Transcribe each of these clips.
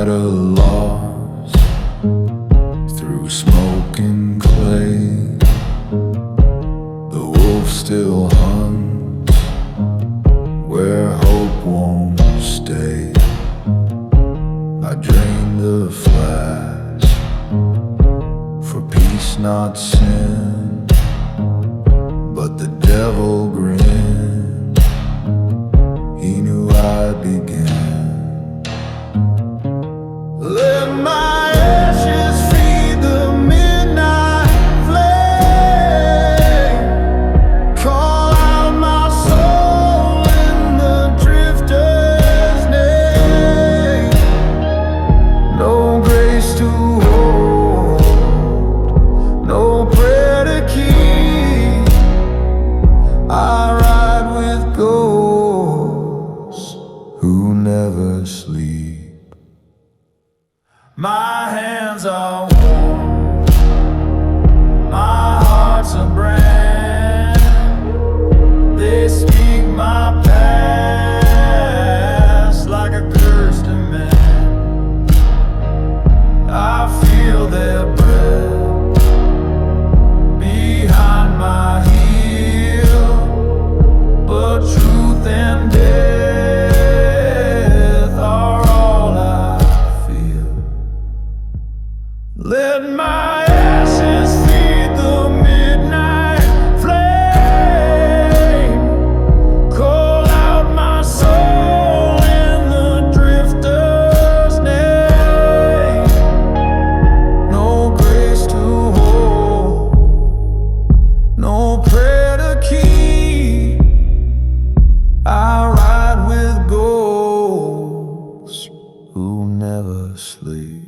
at a loss through smoke and clay. The wolf still hunts where hope won't stay. I drained the flask for peace, not sin, but the devil grinned. He knew I'd begin. Let my ashes feed the midnight flame. Call out my soul in the drifter's name. No grace to hold, no prayer to keep. I ride with ghosts who never sleep. My hands are warm, my heart's a brand. They speak my past like a cursed man. I feel their breath behind my heel, but truth and death are all I feel. Let my ashes feed the midnight flame. Call out my soul in the drifter's name. No grace to hold, no prayer to keep. I ride with ghosts who never sleep.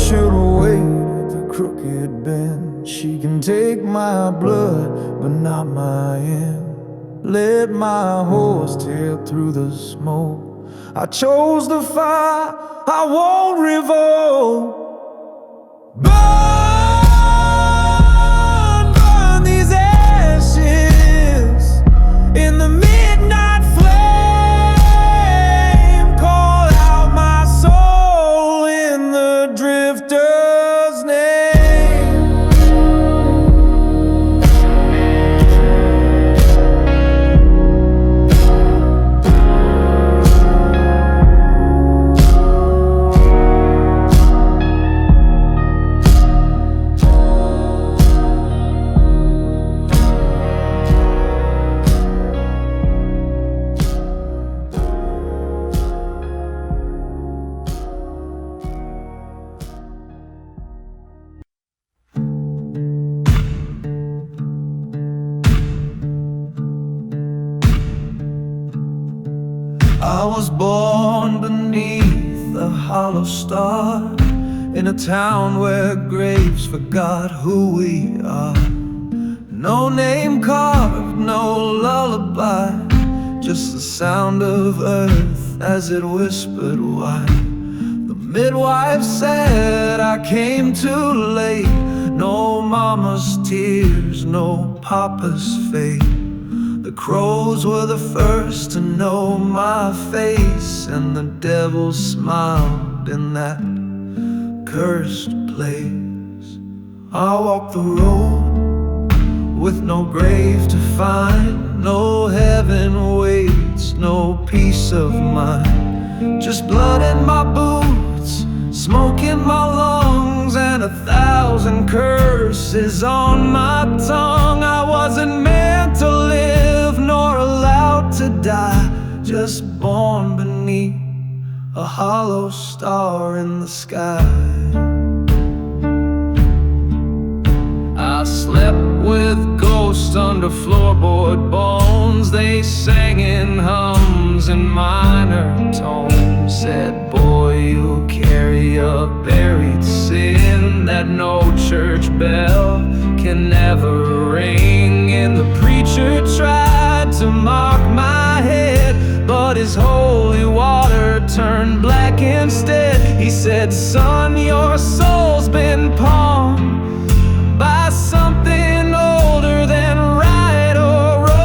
Should await the crooked bend. She can take my blood, but not my end. Let my horse tear through the smoke. I chose the fire, I won't revolt. Burn, burn these ashes in the midnight flame. Call out my soul in the drifter's name. I was born beneath a hollow star, in a town where graves forgot who we are. No name carved, no lullaby, just the sound of earth as it whispered why. The midwife said I came too late. No mama's tears, no papa's fate. The crows were the first to know my face, and the devil smiled in that cursed place. I walked the road with no grave to find, no heaven waits, no peace of mind. Just blood in my boots, smoke in my lungs, and 1,000 curses on my tongue. I wasn't meant to live, nor allowed to die, just born beneath a hollow star in the sky. I slept with ghosts under floorboard bones. They sang in hums hymns in minor tones. Said, boy, you carry a buried sin that no church bell can never ring. And the preacher tried to mark my head, but his holy water turned black instead. He said, son, your soul's been pawned by something older than right or wrong.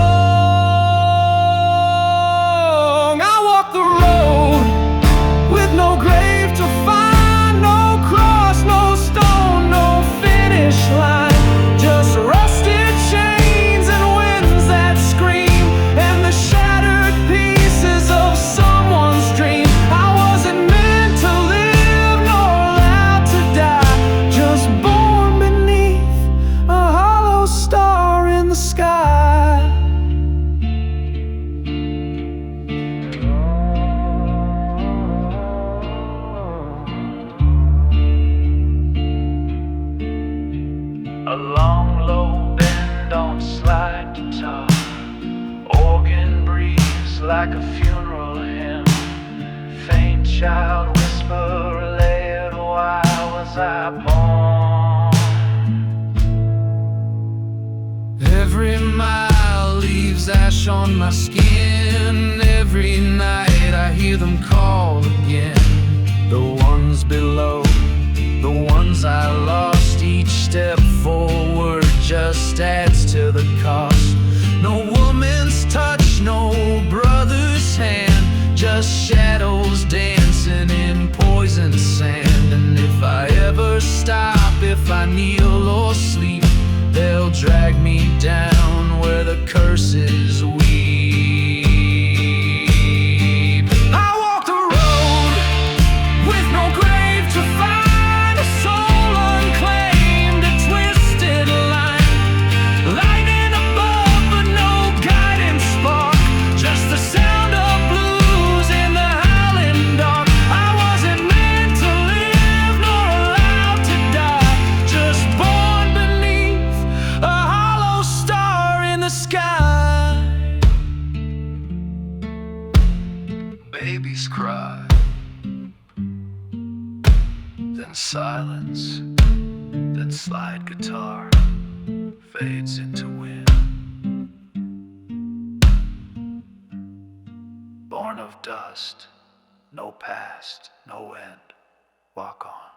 I walk the road with no grave to find, no cross, no stone, no finish line, just rusted chains and winds that scream, and the shattered pieces of someone's dream. I wasn't meant to live nor allowed to die, just born beneath a hollow star in the sky. A long, low bend on slide guitar, organ breathes like a funeral hymn, faint child whisper, laid, why was I born? Every mile leaves ash on my skin. Every night I hear them call again. The ones below, the ones I lost. Each step forward just adds to the cost. No woman's touch, no brother's hand, just shadows dancing in poison sand. And if I ever stop, if I kneel or sleep, they'll drag me down where the curses weep. I walk the road with no grave to find, a soul unclaimed, a twisted line, lightning above but no guiding spark, just the sound of blues in the howling dark. I wasn't meant to live nor allowed to die, just born beneath a hollow star in the sky. Babies cry, then silence, then slide guitar fades into wind. Born of dust, no past, no end, walk on.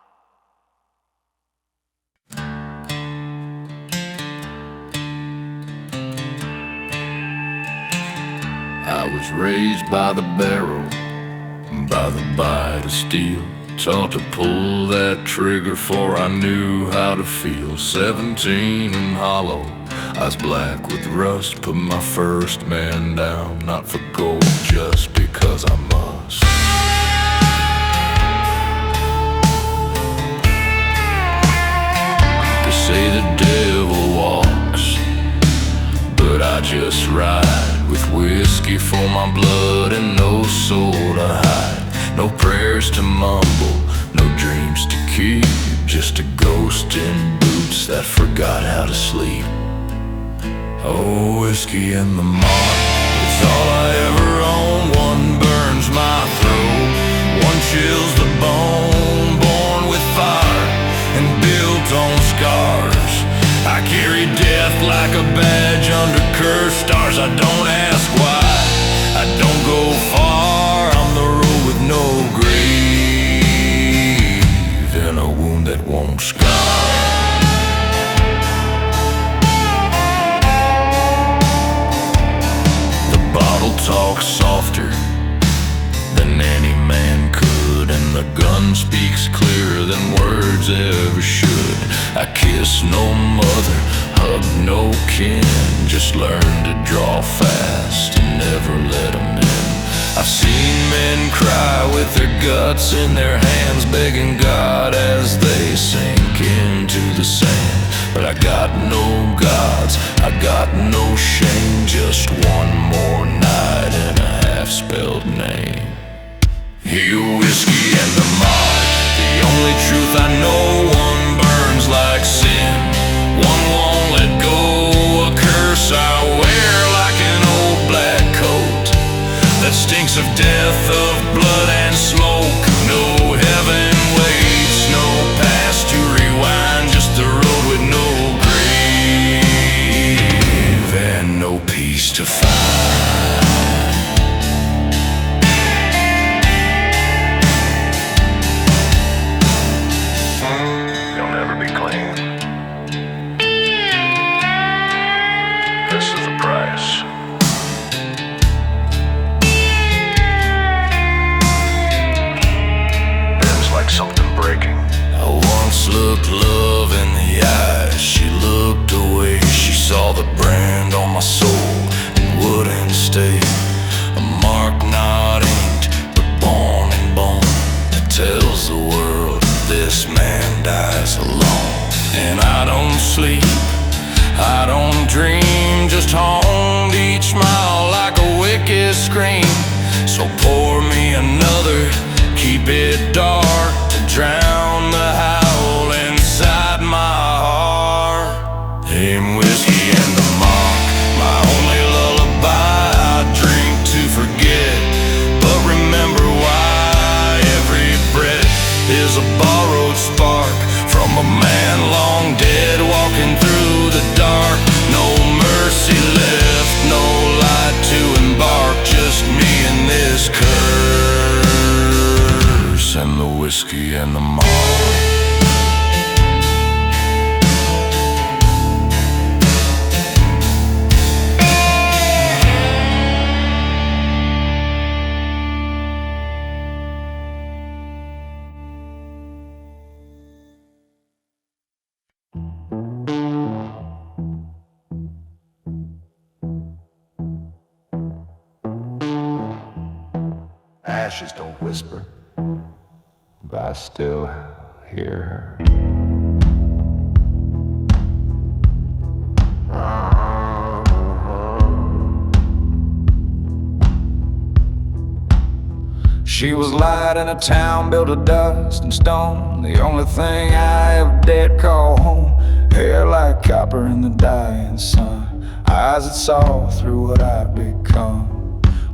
I was raised by the barrel, by the bite of steel, taught to pull that trigger for I knew how to feel. 17 and hollow, eyes black with rust, put my first man down, not for gold, just because I must. They say the devil walks, but I just ride, with whiskey for my blood and no soul to hide. No prayers to mumble, no dreams to keep, just a ghost in boots that forgot how to sleep. Oh, whiskey and the mark, it's all I ever own. One burns my throat, one chills the bone. Born with fire and built on scars, I carry death like a badge under cursed stars. I don't ask why, I don't go far. I'm the road with no grave, and a wound that won't scar. The bottle talks softer than any man could, and the gun speaks clearer than words ever should. I kiss no mother, hug no kin, just learn to draw fast and never let them in. I've seen men cry with their guts in their hands, begging God as they sink into the sand. But I got no gods, I got no shame, just one more night and a half-spelled name. Here, whiskey and the mark, the only truth I know. One burns like sin, one won't let go. A curse I wear like an old black coat that stinks of death, of blood and smoke. No heaven waits, no past to rewind, just a road with no grave and no peace to find. You'll never be clean. This is the price. Feels like something breaking. I once looked love in the eyes. She looked away. She saw the brand on my soul and wouldn't stay. A mark not inked, but born in bone, that tells the world this man dies alone. And I don't sleep, I don't dream, just haunt each mile like a wicked scream. So pour me another, keep it dark to drown the howl inside my heart. Aim whiskey and the mark, my only lullaby. I drink to forget, but remember why. Every breath is a borrowed spark from a man long dead, walking through the dark. No mercy left, no light to embark, just me and this curse and the whiskey and the mark. Ashes don't whisper, but I still hear her. She was light in a town built of dust and stone, the only thing I ever dared call home. Hair like copper in the dying sun, eyes that saw through what I'd become.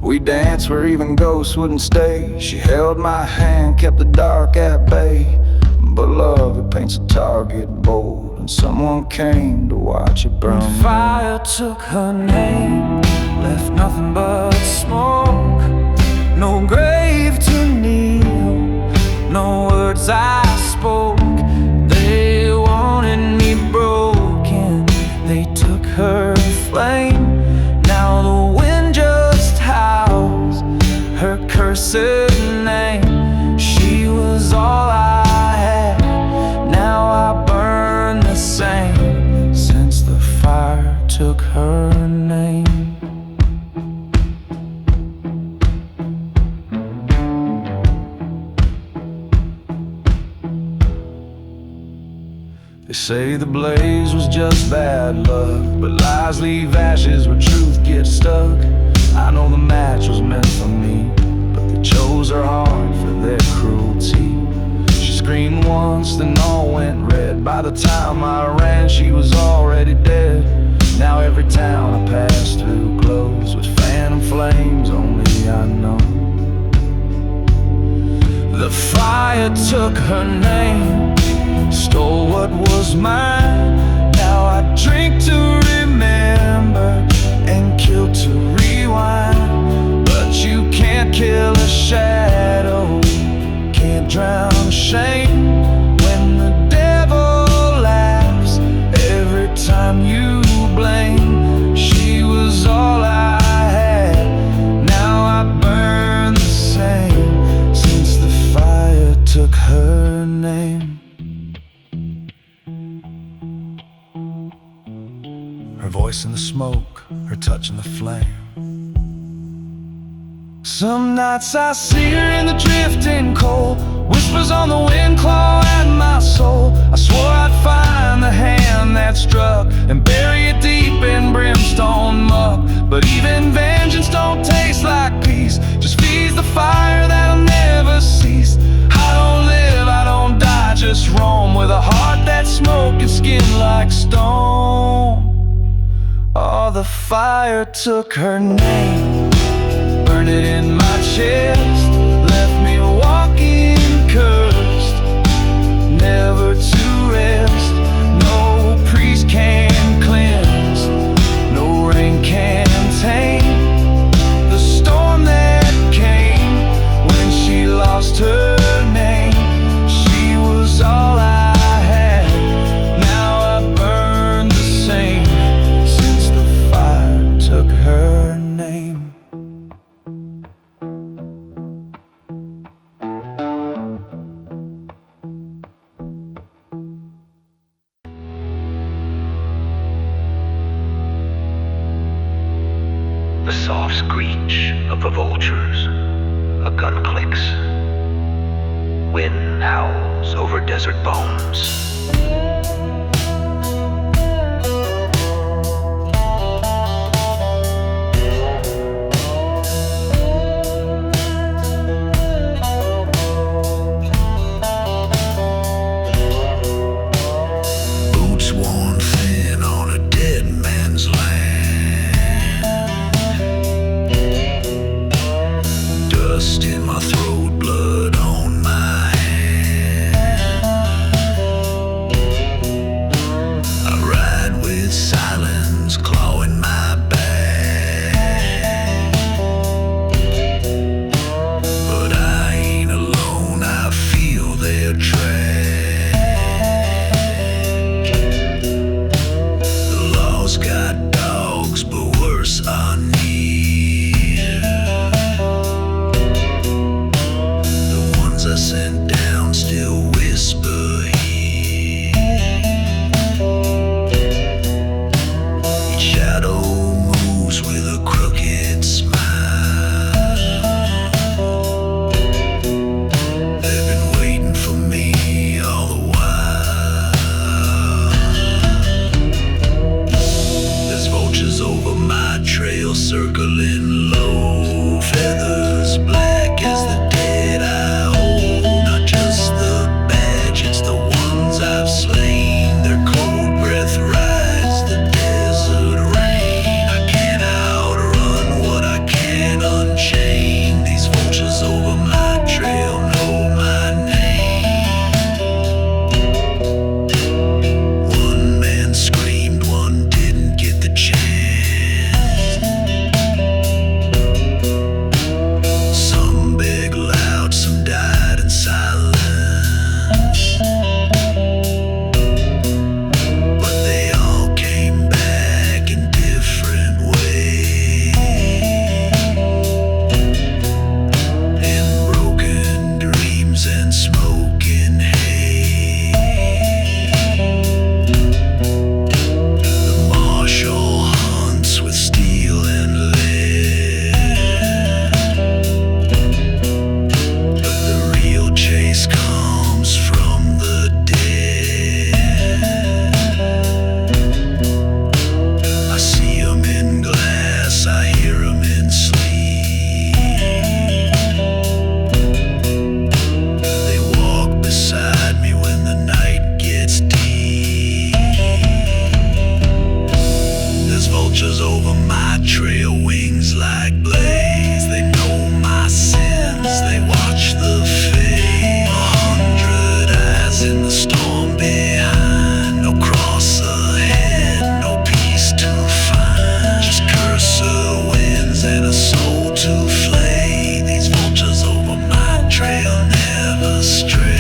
We danced where even ghosts wouldn't stay. She held my hand, kept the dark at bay. But love, it paints a target bold, and someone came to watch it burn. Fire took her name, left nothing but smoke. No grave to kneel, no words I spoke. They wanted me broken, they took her flame. Now the wind just howls her cursed name. She was all I had, now I burn the same, since the fire took her name. They say the blaze was just bad luck, but lies leave ashes where truth gets stuck. I know the match was meant for me, but they chose her heart for their cruelty. She screamed once, then all went red. By the time I ran, she was already dead. Now every town I pass through glows with phantom flames only I know. The fire took her name, stole what was mine. Now I drink to remember and kill to rewind. But you can't kill a shadow, can't drown shame. When the devil laughs every time you blame. She was all I had, now I burn the same, since the fire took her name. Her voice in the smoke, her touch in the flame. Some nights I see her in the drifting cold, whispers on the wind claw at my soul. I swore I'd find the hand that struck and bury it deep in brimstone muck. But even vengeance don't taste like peace, just feeds the fire that'll never cease. I don't live, I don't die, just roam with a heart that's smoke and skin like stone. Oh, the fire took her name, burned it in my chest. soft screech of the vultures. A gun clicks. Wind howls over desert bones. Boots worn thin on a dead man's land. Dust in my throat, blood on my hand. I ride with silence clawing my back. But I ain't alone, I feel their track. The law's got dogs, but worse are near. The ones I sent down still whisper here. Each shadow moves with a crooked smile. They've been waiting for me all the while. There's vultures over my trail, circling low. Feathers black as the dead I hold. Not just the badge, it's the ones I've slain. Their cold breath rides the desert rain. I can't outrun what I can't unchain. These vultures over my trail know my name. One man screamed, one didn't get the chance. Some big loud, some died in silence. But they all came back in different ways. In broken dreams and smoking hay. The marshal hunts with steel and lead. But the real chase comes from the dead. I see 'em in glass, I hear 'em in sleep. They walk beside me when the night gets deep. There's vultures over my trail, wings like blades. They know my sins, they watch the fade. 100 eyes in the storm behind. No cross ahead, no peace to find. Just cursor winds and a soul to flay. These vultures over my trail never stray.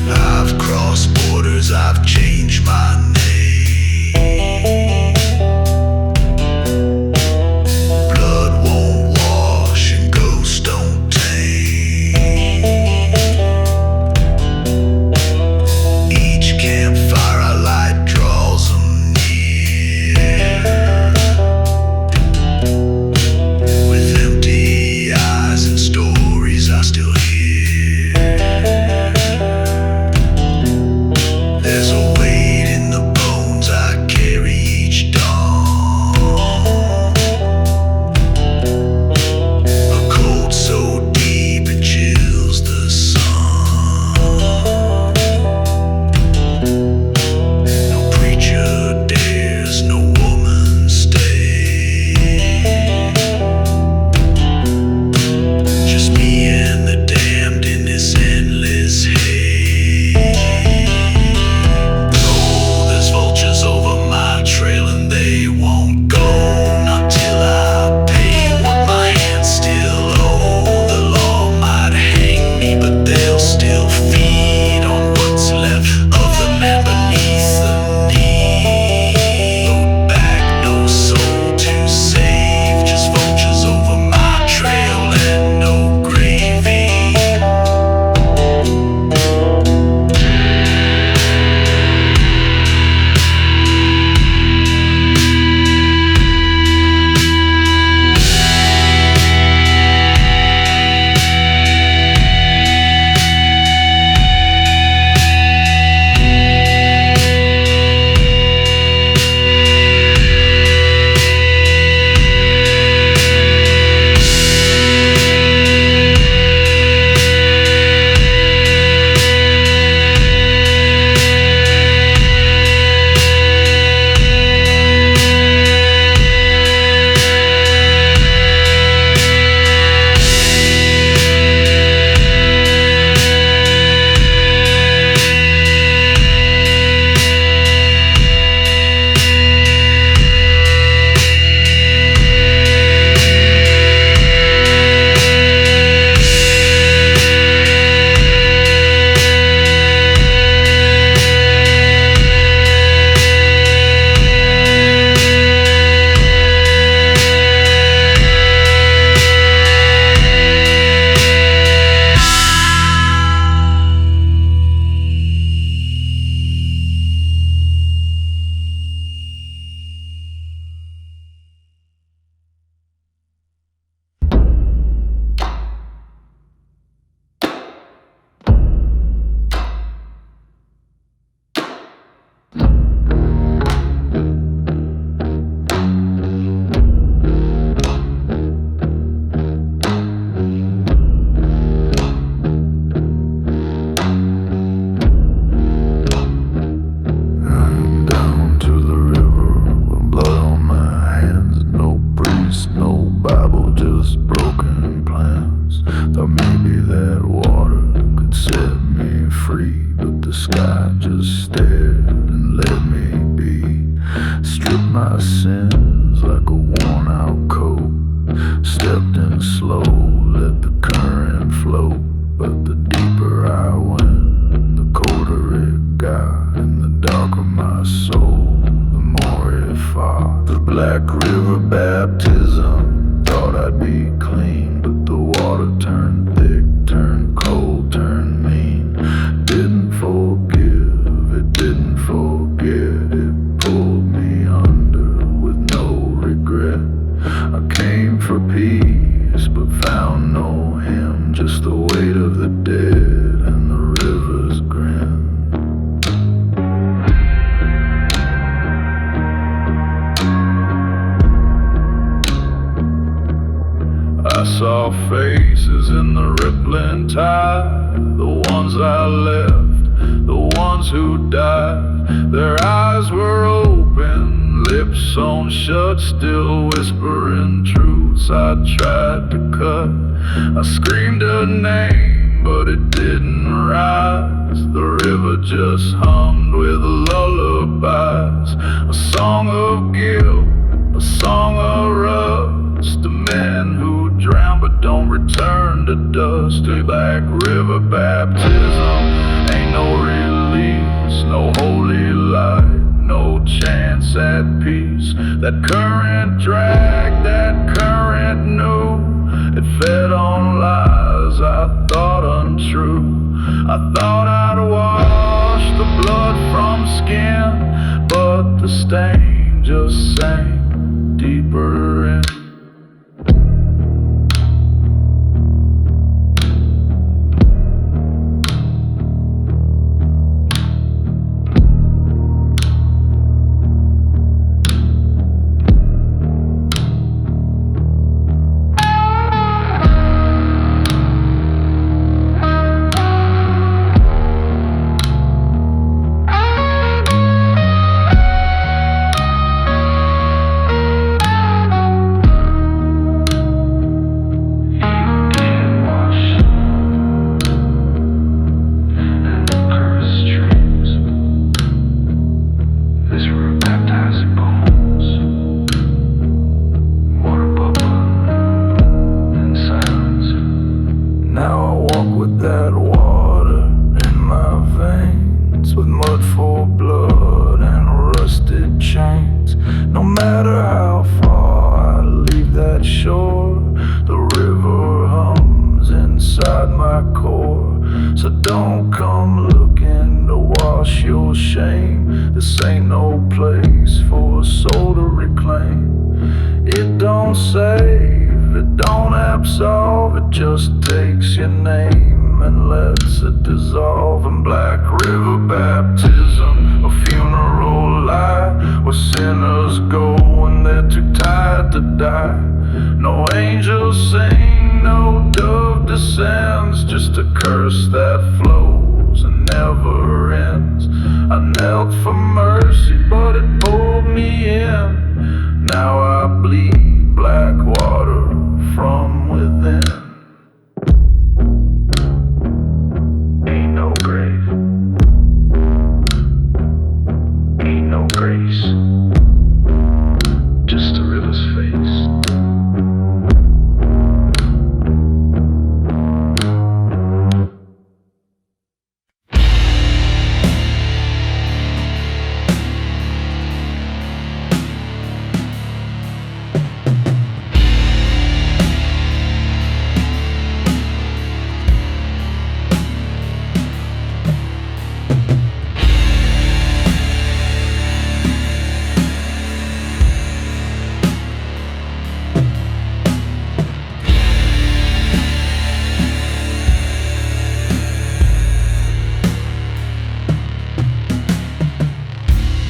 I've crossed borders, I've changed my name. Blood won't wash and ghosts don't tame. Each campfire I light draws 'em near. With empty eyes and stories I still hear. just stared and let me be. Stripped my sins like a worn out coat. Stepped in slow, let the current flow. But the deeper I went, the colder it got. And the darker my soul, the more it fought. The Black River baptism, thought I'd be clean. But the water turned thick, turned cold, turned mean. Didn't forgive, it didn't forget. It pulled me under with no regret. I came for peace, but found no him. Just the weight of the dead and the river's grin. I saw faces in the rippling tide, the ones I left, the ones who died. Their eyes were open, lips sewn shut, still whispering truths I tried to cut. I screamed her name, but it didn't rise. The river just hummed with lullabies, a song of guilt, a song of rust, to men who drown but don't return to dust. A Black River baptism, ain't no release, no holy light, no chance at peace. That current dragged, that current knew. It fed on lies I thought untrue. I thought I'd wash the blood from skin, but the stain just sank deeper in.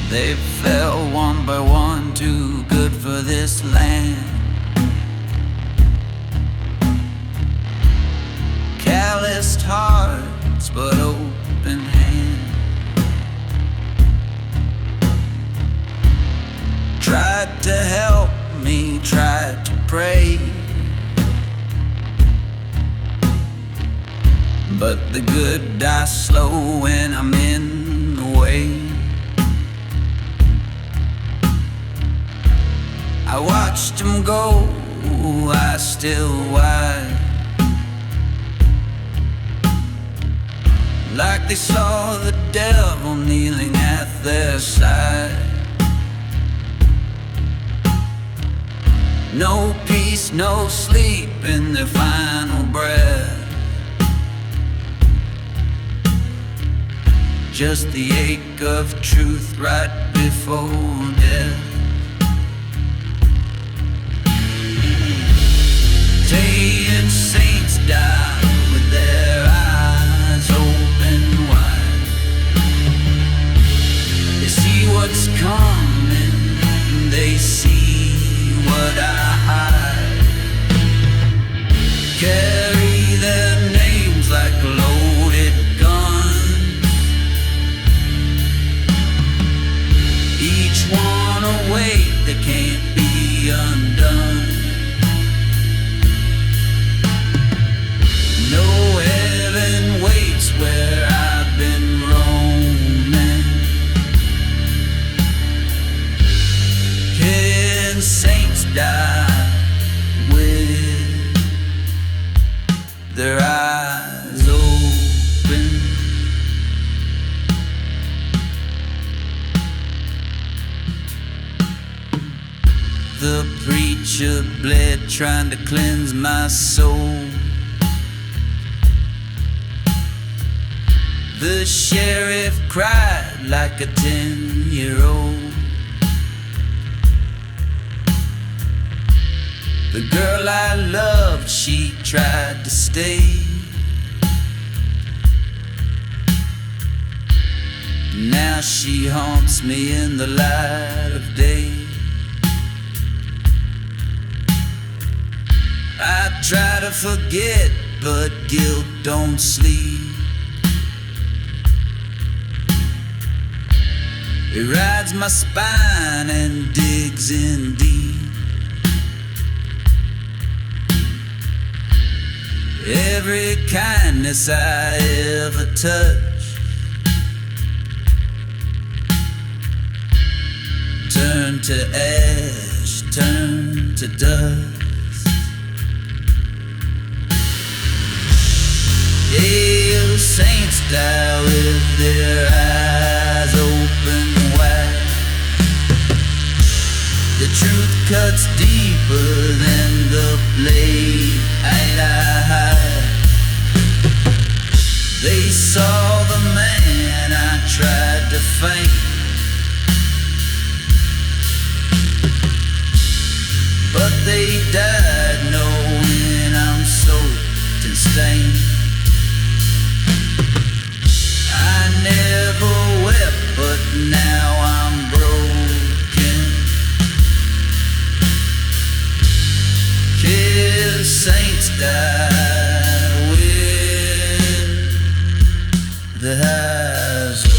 They fell one by one, too good for this land. Calloused hearts, but open hands. Tried to help me, tried to pray, but the good die slow when I'm in the watched them go, I still wide, like they saw the devil kneeling at their side. No peace, no sleep in their final breath, just the ache of truth right before death. Saying saints die with their eyes open wide. They see what's coming, they see what I hide. Carry their names like loaded guns, each one a weight that can't be undone. No heaven waits where I've been roaming. Can saints die with their eyes open? The preacher bled trying to cleanse my soul. The sheriff cried like a 10-year-old. The girl I loved, she tried to stay. Now she haunts me in the light of day. I try to forget, but guilt don't sleep. It rides my spine and digs in deep. Every kindness I ever touched turned to ash, turned to dust. Yeah, saints die with their eyes open wide. The truth cuts deeper than the blade I hide. They saw the man I tried to fight, but they died knowing I'm soaked and stained. I never wept, but now I'm broken. Kiss saints die with the eyes open.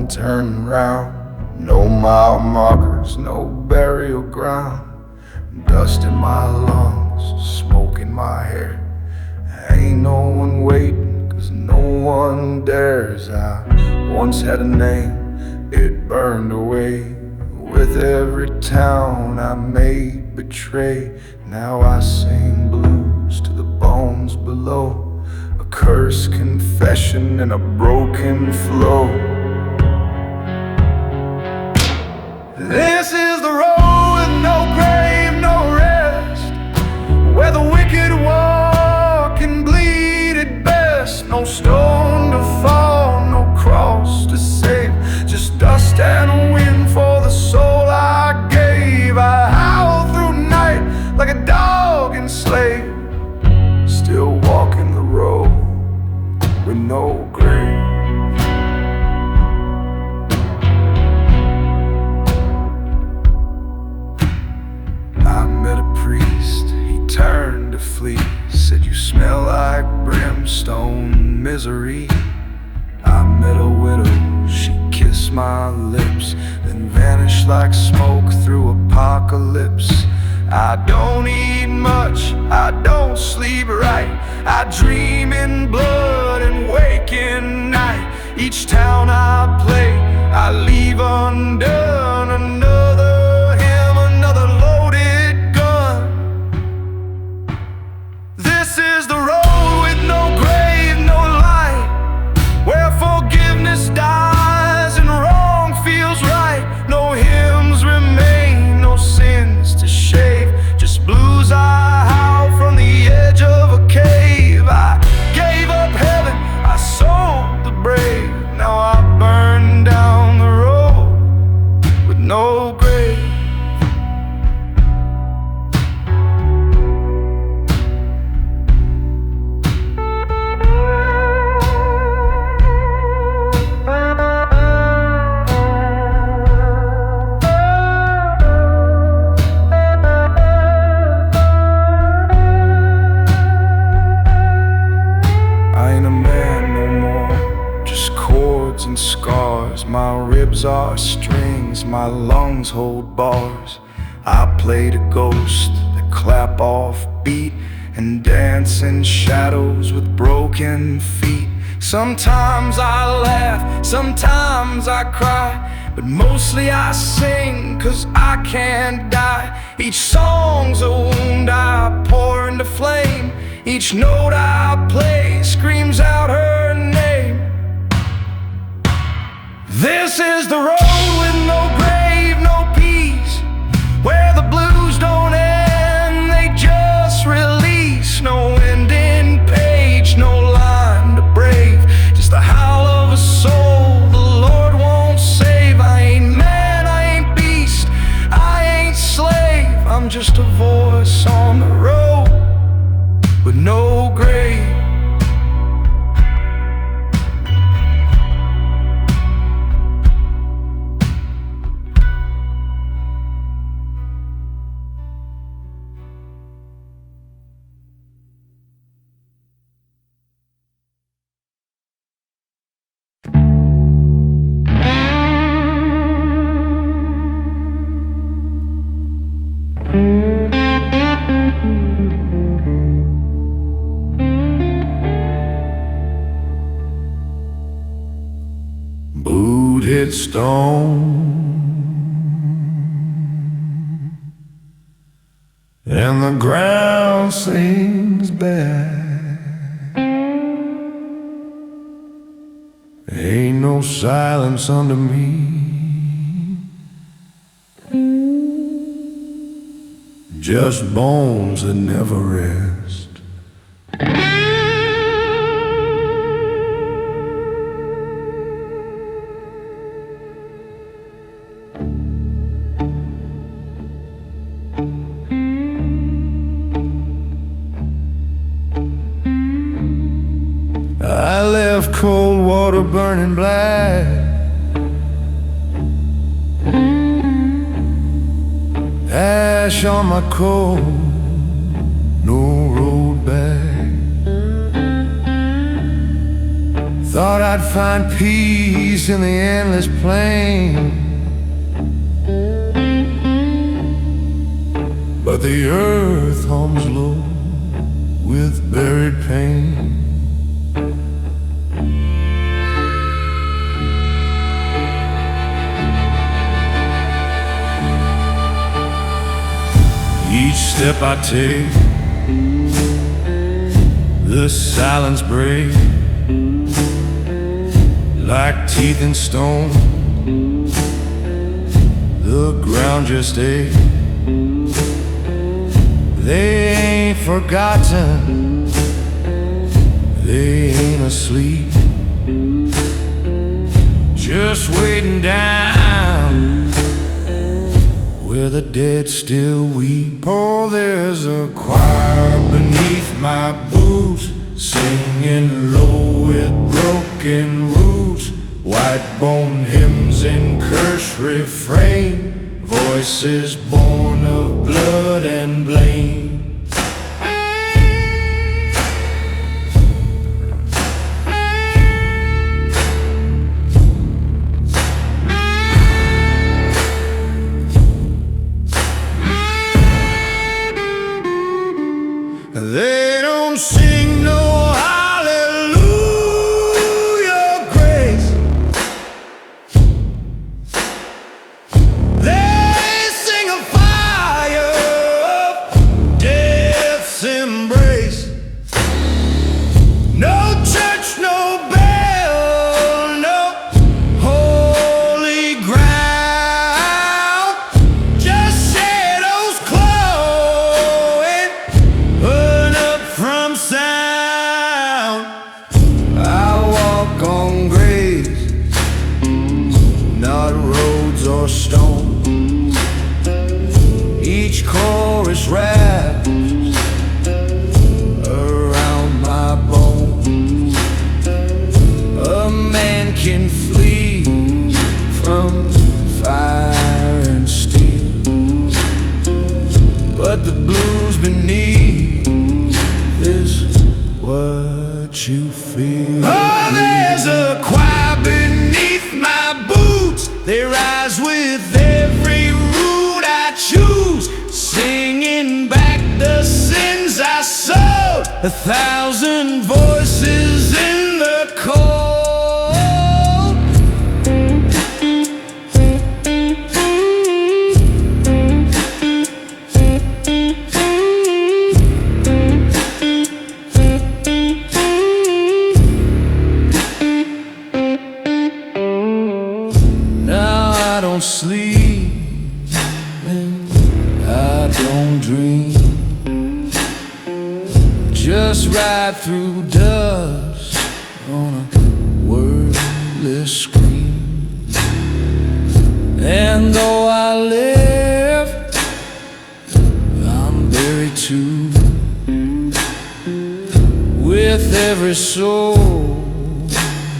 Turn round, no mile markers, no burial ground. Dust in my lungs, smoke in my hair. Ain't no one waiting, cause no one dares. I once had a name, it burned away. With every town I made betray. Now I sing blues to the bones below. A curse verse, confession in a broken flow. This is the road with no grave, no rest, where the wicked walk and bleed at best. No stone to fall, no cross to save, just dust and wind for the soul I gave. I howl through night like a dog enslaved, still walking the road with no grave. I met a priest, he turned to flee, said you smell like brimstone misery. I met a widow, she kissed my lips, then vanished like smoke through apocalypse. I don't eat much, I don't sleep right, I dream in blood and wake in night. Each town I play, I leave undone. Another hymn, another loaded gun. This is the road with no grave, no light, where forgiveness dies and wrong feels right. No hymns remain, no sins to shave, just blues I howl from the edge of a cave. I gave up heaven, I sold the brave, now I burn down the road with no grave. I ain't a man no more, just chords and scars. My ribs are strings, my lungs hold bars. I played a ghost that clap off beat and dance in shadows with broken feet. Sometimes I laugh, sometimes I cry, but mostly I sing 'cause I can't die. Each song's a wound I pour into flame, each note I play screams out her name. This is the road with no grave, no peace, where the blues don't end, they just release. No ending page, no line to brave, just the howl of a soul the Lord won't save. I ain't man, I ain't beast, I ain't slave, I'm just a voice on the road with no grave. Headstone, and the ground sings back. Ain't no silence under me, just bones that never rest. I left cold water burning black, ash on my coat, no road back. Thought I'd find peace in the endless plain, but the earth hums low with buried pain. Each step I take, the silence break like teeth in stone. The ground just aches. They ain't forgotten, they ain't asleep, just waiting down where the dead still weep. Oh, there's a choir beneath my boots, singing low with broken roots, white-bone hymns in cursed refrain, voices born of blood and blame. They don't sing no hallelujah grace. They sing a fire of death's embrace. No church, no bell, no holy ground, just shadows glowing, burn up from sound. I walk on graves, not roads or stone. Each chorus wraps around my bones. A man can flee from fire and steel, but the blues beneath is what you feel. Oh, there's a choir beneath my boots. They rise with every root I choose, singing back the sins I sowed. 1,000 voices in the cold. Now I don't sleep and I don't dream, just ride through dust on a wordless screen. And though I live, I'm buried too, with every soul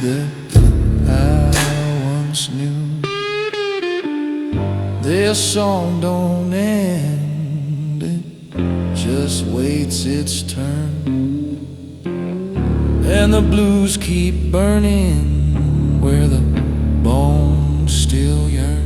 that I once knew. Their song don't end, it just waits its turn, and the blues keep burning where the bones still yearn.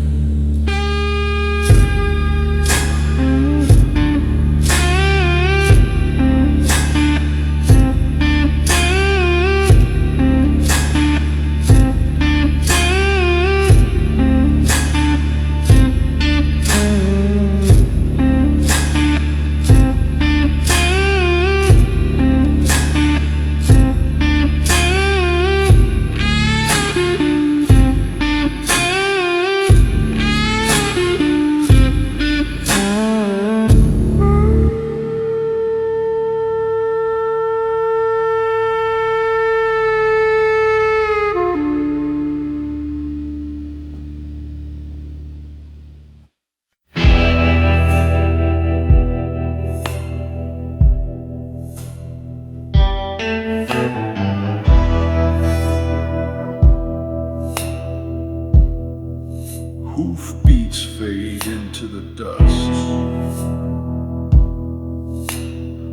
Hoofbeats fade into the dust,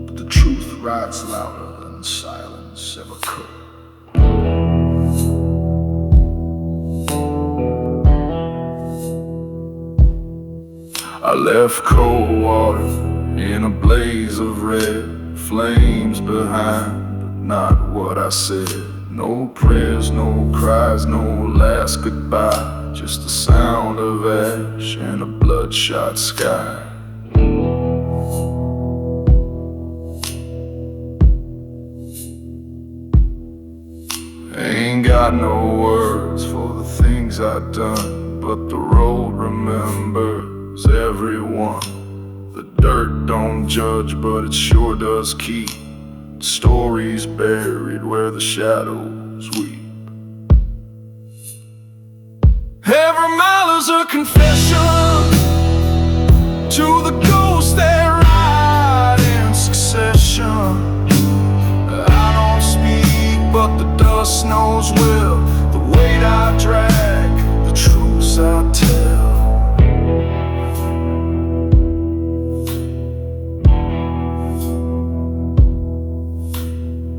but the truth rides louder than silence ever could. I left cold water in a blaze of red flames behind, but not what I said. No prayers, no cries, no last goodbye, just the sound of ash and a bloodshot sky. ain't got no words for the things I've done, but the road remembers everyone. The dirt don't judge, but it sure does keep stories buried where the shadows weep. Every mile is a confession to the ghosts that ride in succession. I don't speak, but the dust knows well the weight I drag, the truths I tell.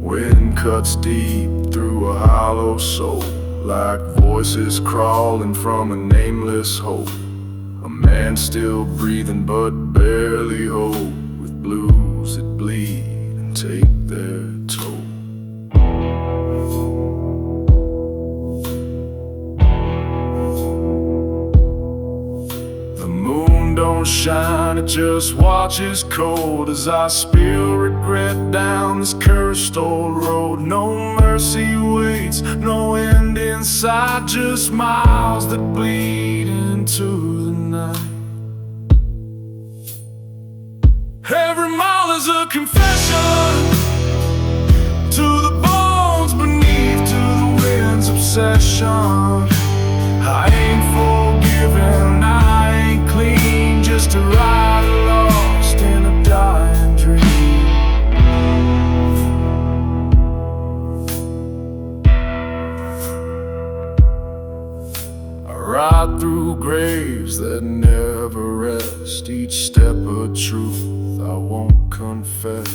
Wind cuts deep through a hollow soul, like voices crawling from a nameless hole. A man still breathing but barely whole, with blues that bleed and take their toll. The moon don't shine, it just watches cold as I spill regret down this cursed old road. No mercy waits, no end in sight, just miles that bleed into the night. Every mile is a confession to the bones beneath, to the wind's obsession. I ain't forgiven, I ain't clean, just a ride lost in a dying dream. I ride through graves that never rest, each step a truth I won't confess.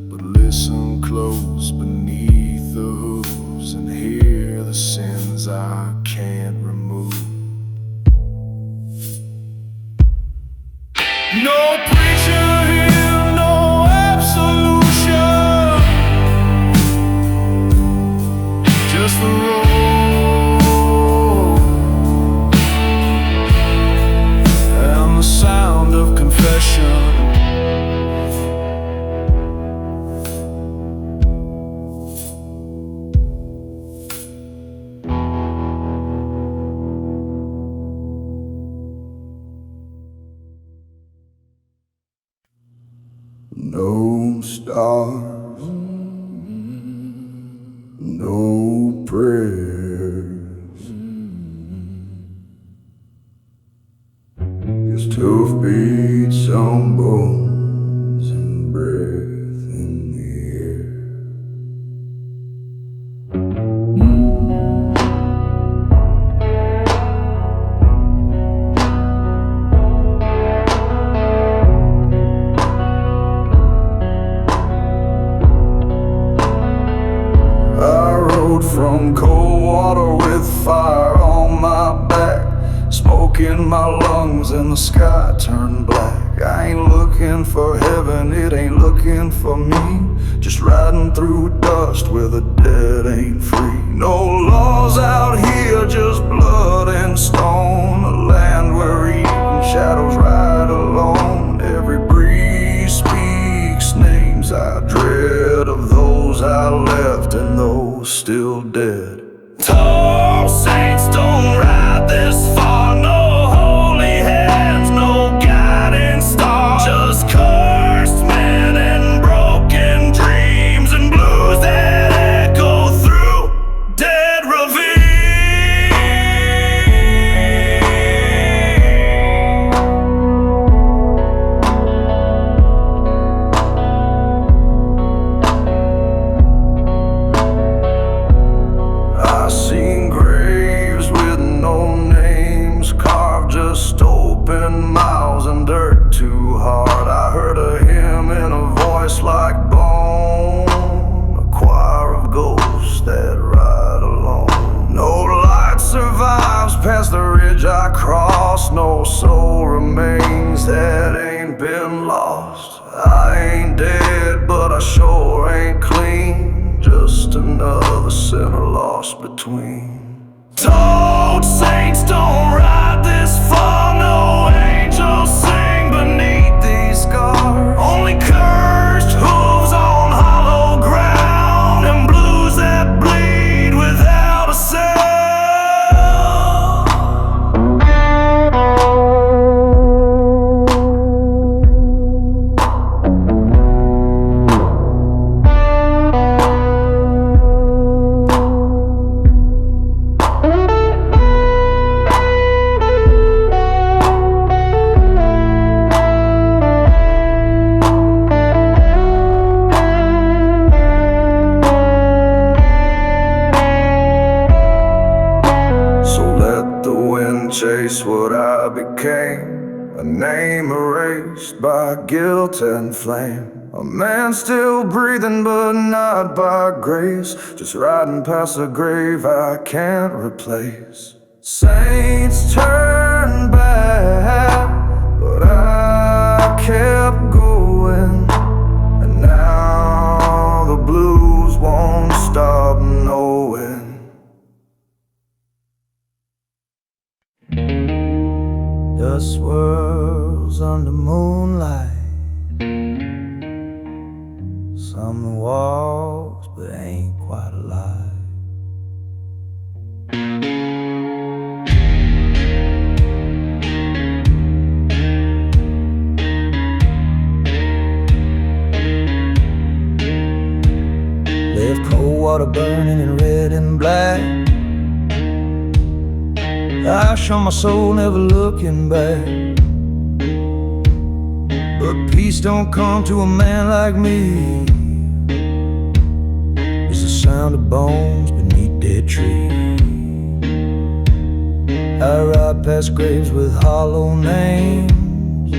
But listen close beneath the hooves and hear the sins I can't remove. No preacher here, no absolution, just the road and the sound of confession. No stars, no prayers, just tough beats on bones and breath in the air. From cold water with fire on my back, smoke in my lungs and the sky turned black. I ain't looking for heaven, it ain't looking for me, just riding through dust where the dead ain't free. No laws out here, just blood and stone, a land where even shadows ride alone. Every breeze speaks names I dread, of those I left and those still dead. Tall saints don't ride this far, no holy hands, no guiding star, just cursed men and broken dreams and blues that echo through dead ravines. I seen graves with no names carved, just open mouths and dirt too hard. I heard a hymn in a voice like bone, a choir of ghosts that ride alone. No light survives past the ridge I crossed, no soul remains that ain't been lost. I ain't dead, but I sure ain't clean, just another sinner lost between. Told saints don't ride this far, no angels sing beneath these scars, only cursed hooves on hollow ground and blues that bleed without a came, a name erased by guilt and flame. A man still breathing but not by grace, just riding past a grave I can't replace. Saints turn back, but I kept going, and now the blues won't stop knowing. Dust swirls under moonlight, some walks but ain't quite alive. Left cold water burning in red and black, ash on my soul, never looking back. But peace don't come to a man like me. It's the sound of bones beneath dead trees. I ride past graves with hollow names,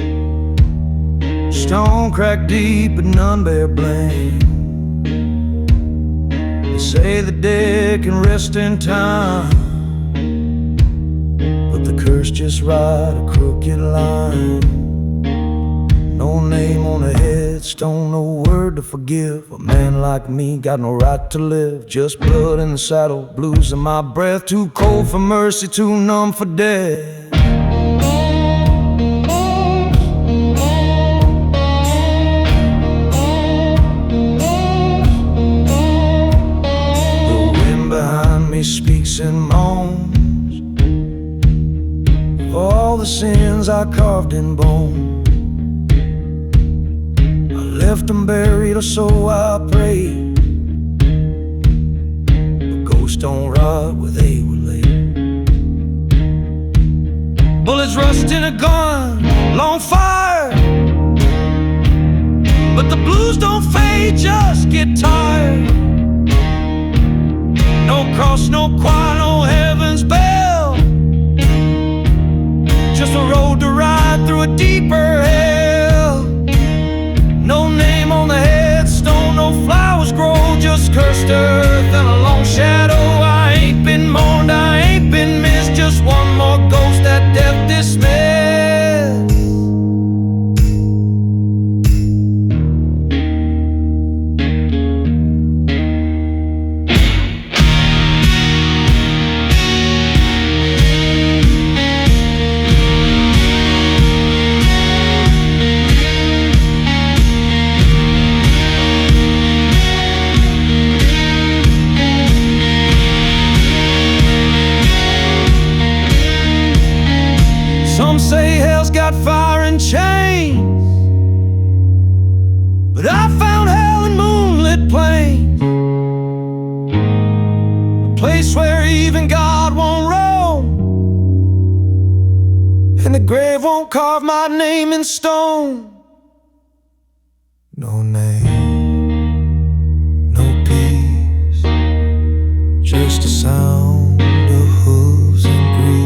stone cracked deep but none bear blame. They say the dead can rest in time, but the curse just ride a crooked line. No name on a headstone, no word to forgive. A man like me got no right to live. Just blood in the saddle, blues in my breath. Too cold for mercy, too numb for death. The wind behind me speaks and moans for all the sins I carved in bone. Left them buried, or so I prayed. But ghosts don't rot where they were laid. Bullets rust in a gun, long fire, but the blues don't fade, just get tired. No cross, no choir, no heaven's bell, just a road to ride through a deeper hell. No name on the headstone, no flowers grow, just cursed earth and a long shadow. I ain't been mourned, I ain't been missed, just one more ghost that death dismissed. Some say hell's got fire and chains, but I found hell in moonlit plains, a place where even God won't roam, and the grave won't carve my name in stone. No name, no peace, just a sound of hooves and grief.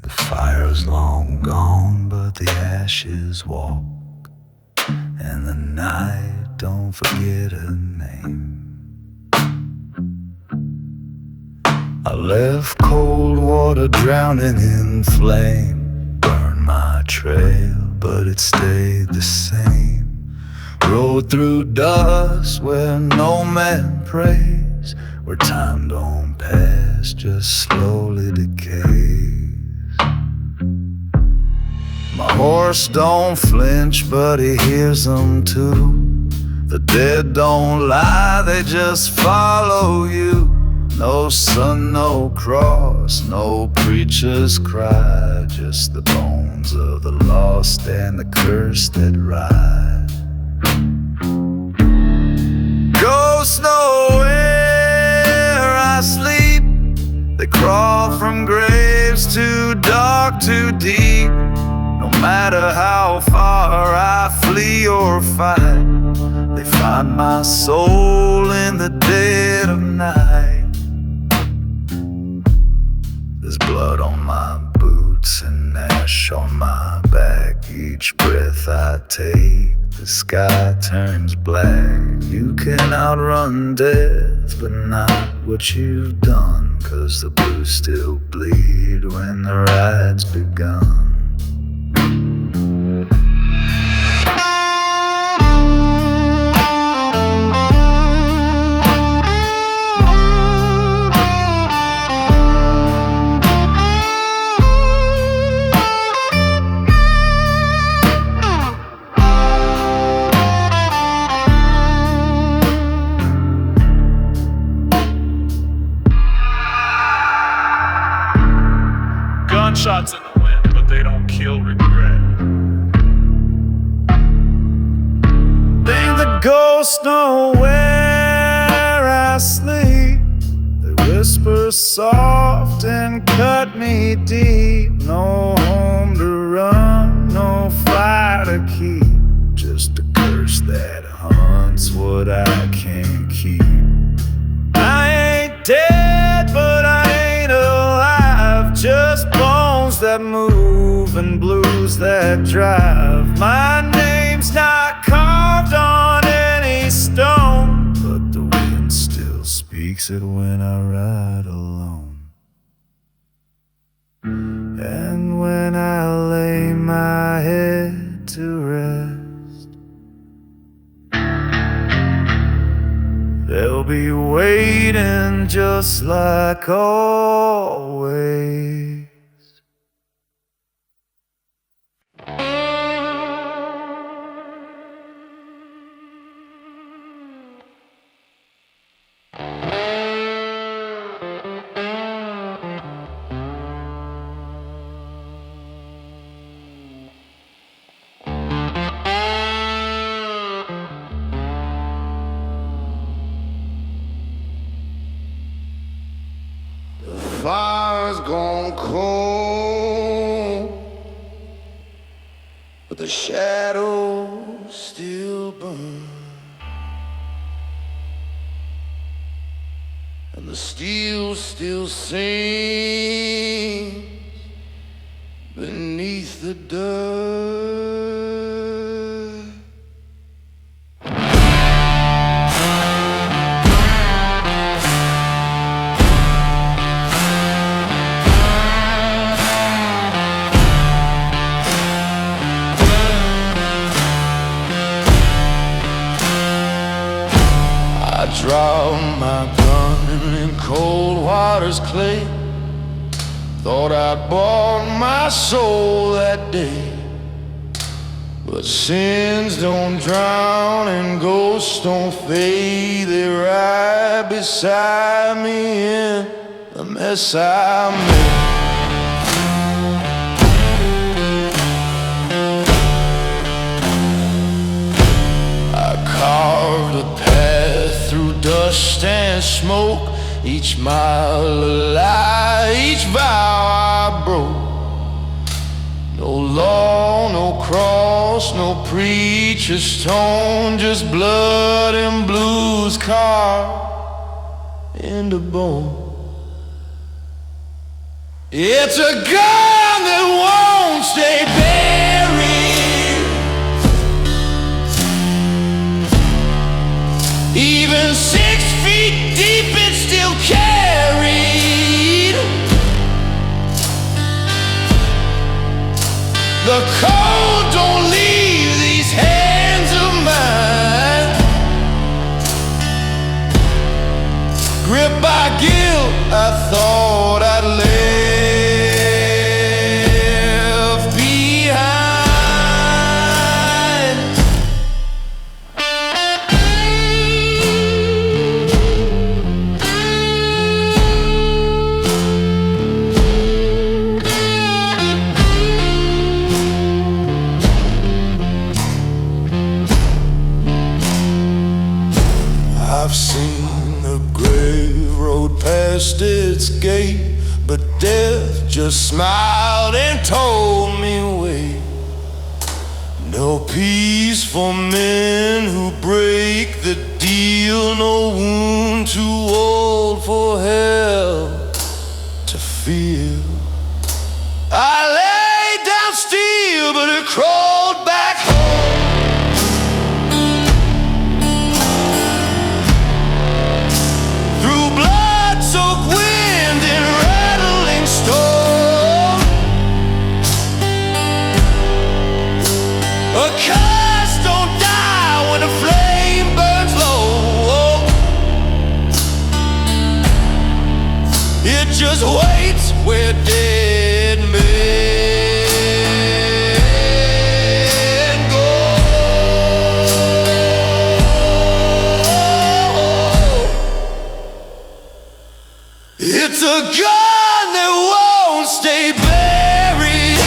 The fire's long gone, but the ashes walk, and the night don't forget her name. I left cold water drowning in flame, burned my trail, but it stayed the same. Rode through dust where no man prays, where time don't pass, just slowly decays. My horse don't flinch, but he hears them too. The dead don't lie, they just follow you. No sun, no cross, no preacher's cry, just the bones of the lost and the curse that ride. Ghosts know where I sleep, they crawl from graves waves too dark, too deep. No matter how far I flee or fight, they find my soul in the dead of night. There's blood on my boots and ash on my back. Each breath I take, the sky turns black. You can outrun death, but not what you've done, 'cause the blues still bleed when the ride's begun. Gunshots in the wind, but they don't kill regret. Think the ghosts know where I sleep. They whisper soft and cut me deep. No home to run, no fire to keep. Just a curse that hunts what I can't keep. I ain't dead, but I ain't alive. Just bones that move and blues that drive. My name's not carved on any stone, but the wind still speaks it when I ride alone. And when I lay my head to rest, they'll be waiting just like always. Fire's gone cold, but the shadows still burn, and the steel still sings beneath the dirt. I dropped my gun in cold water's clay. Thought I'd bought my soul that day, but sins don't drown and ghosts don't fade. They're right beside me in the mess I made. I carved a path through dust and smoke, each mile a lie, each vow I broke. No law, no cross, no preacher's tone, just blood and blues carved into bone. It's a gun that won't stay buried, even 6 feet deep it's still carried. The cold don't leave these hands of mine, gripped by guilt I thought I'd left behind. I've seen the grave road past its gate, but death just smiled and told me wait. No peace for men who break the deal, no wound too old for hell to feel. I laid down still, but it crawled back home. Through blood-soaked wind and rattling storm, a curse don't die when a flame burns low. It just waits where dead men go. It's a gun that won't stay buried.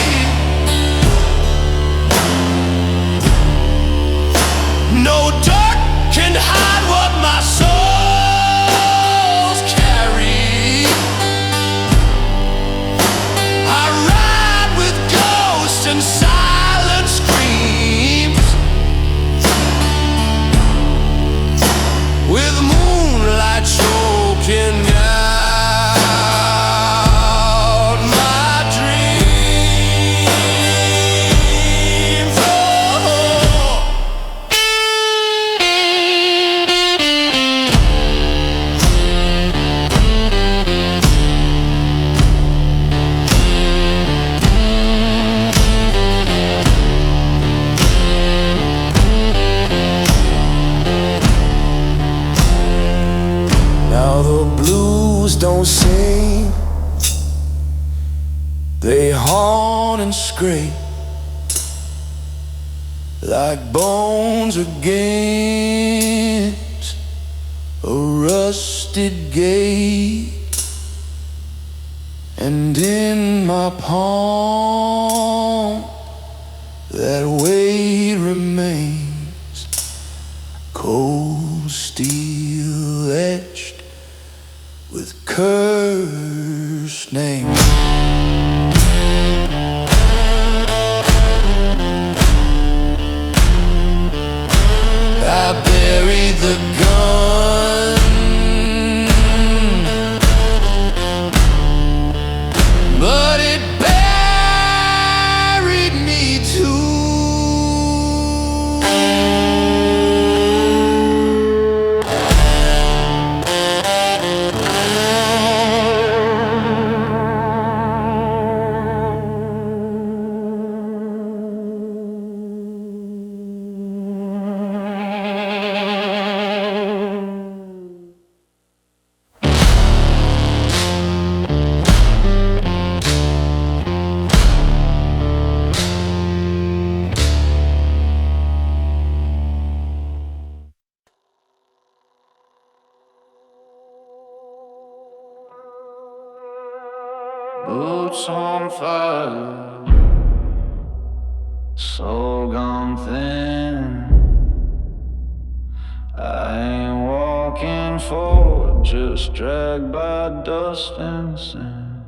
No dark can hide what my soul's carry. I ride with ghosts and silent screams, with moonlight choking out my dreams. Now the blues don't sing, they haunt and scrape like bones against a rusted gate. And in my palm that weight remains, cold steel etched with cursed names. I buried the gun, but it buried me too. Boots on fire, soul gone thin. I ain't walking forward, just dragged by dust and sin.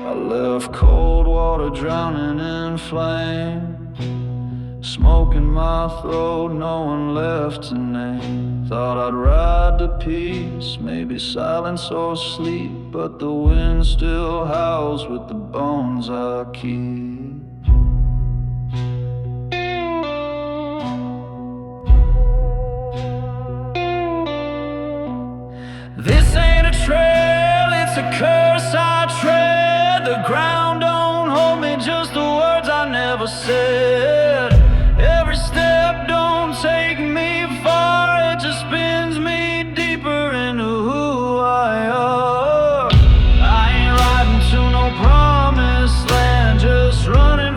I left cold water drowning in flame, smoke in my throat, no one left to name. Thought I'd ride to peace, maybe silence or sleep, but the wind still howls with the bones I keep. This ain't a trail, it's a curse I tread. The ground don't hold me, just the words I never said. Every step don't take me far, it just spins me deeper into who I are. I ain't riding to no promised land, just running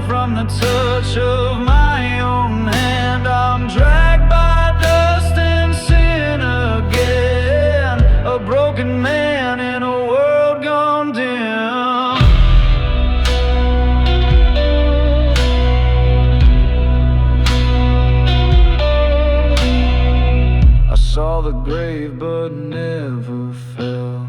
brave but never fell.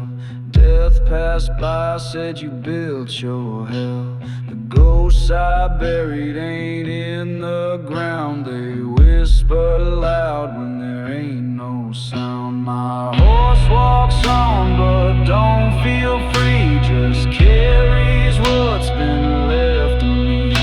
Death passed by, said you built your hell. The ghosts I buried ain't in the ground. They whisper loud when there ain't no sound. My horse walks on but don't feel free, just carries what's been left of me.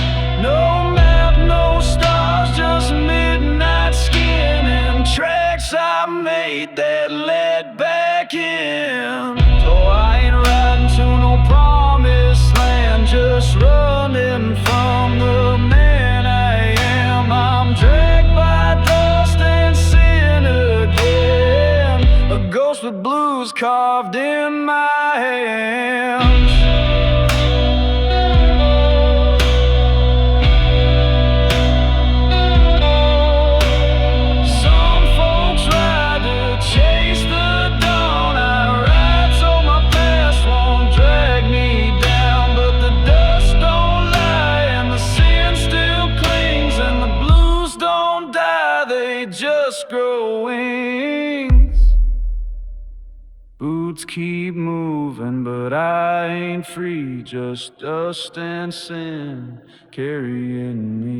No map, no stars, just midnight skin and tracks I made that led back in. So I ain't riding to no promised land, just running from the man I am. I'm dragged by dust and sin again, a ghost with blues carved in my hands. Some folks ride to chase the dawn. I ride so my past won't drag me down. But the dust don't lie and the sin still clings, and the blues don't die, they just grow wings. Boots keep moving, but I ain't free, just dust and sin carrying me.